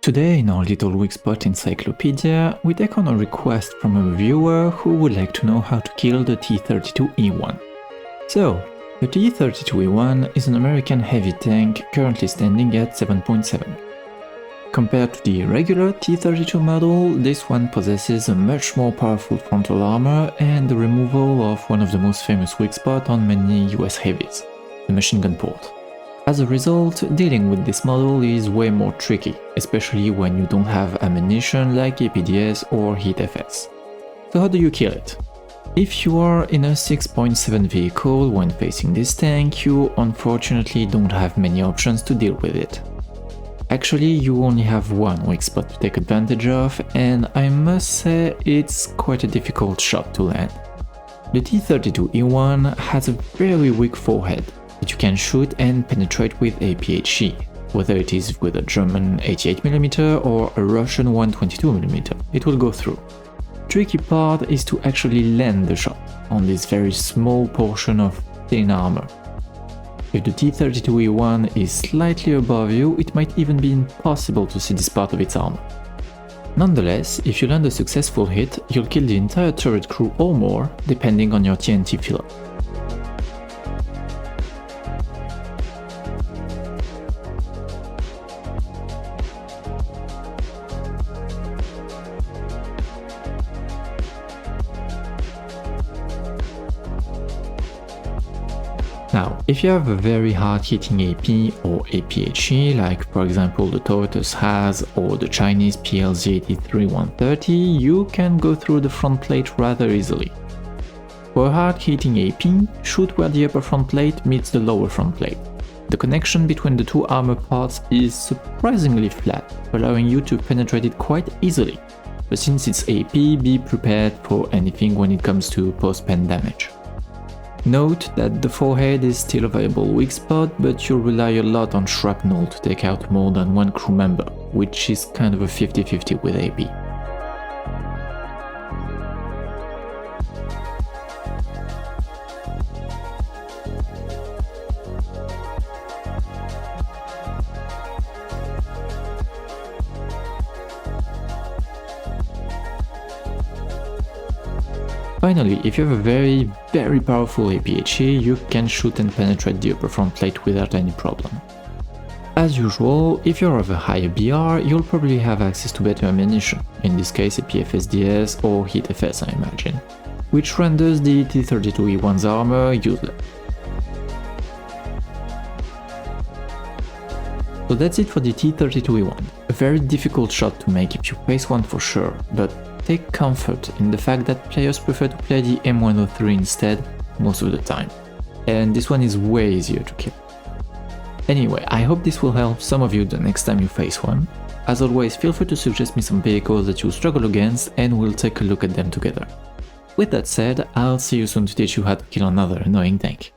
Today in our little weak spot encyclopedia, we take on a request from a viewer who would like to know how to kill the T32E1. So, the T32E1 is an American heavy tank currently standing at 7.7. Compared to the regular T32 model, this one possesses a much more powerful frontal armor and the removal of one of the most famous weak spots on many US heavies, the machine gun port. As a result, dealing with this model is way more tricky, especially when you don't have ammunition like APDS or HEAT-FS. So how do you kill it? If you are in a 6.7 vehicle when facing this tank, you unfortunately don't have many options to deal with it. Actually, you only have one weak spot to take advantage of, and I must say it's quite a difficult shot to land. The T32E1 has a very weak forehead that you can shoot and penetrate with APHE, whether it is with a German 88mm or a Russian 122mm, it will go through. Tricky part is to actually land the shot on this very small portion of thin armor. If the T32E1 is slightly above you, it might even be impossible to see this part of its armor. Nonetheless, if you land a successful hit, you'll kill the entire turret crew or more, depending on your TNT fill-up. Now, if you have a very hard-hitting AP or APHE, like for example the Tortoise has or the Chinese PLZ-83-130, you can go through the front plate rather easily. For a hard-hitting AP, shoot where the upper front plate meets the lower front plate. The connection between the two armor parts is surprisingly flat, allowing you to penetrate it quite easily, but since it's AP, be prepared for anything when it comes to post-pen damage. Note that the forehead is still a viable weak spot, but you'll rely a lot on shrapnel to take out more than one crew member, which is kind of a 50-50 with AP. Finally, if you have a very powerful APHE, you can shoot and penetrate the upper front plate without any problem. As usual, if you're of a higher BR, you'll probably have access to better ammunition, in this case a PFSDS or HEAT-FS I imagine, which renders the T32E1's armor useless. So that's it for the T32E1, a very difficult shot to make if you face one for sure, but take comfort in the fact that players prefer to play the M103 instead most of the time, and this one is way easier to kill. Anyway, I hope this will help some of you the next time you face one. As always, feel free to suggest me some vehicles that you struggle against and we'll take a look at them together. With that said, I'll see you soon to teach you how to kill another annoying tank.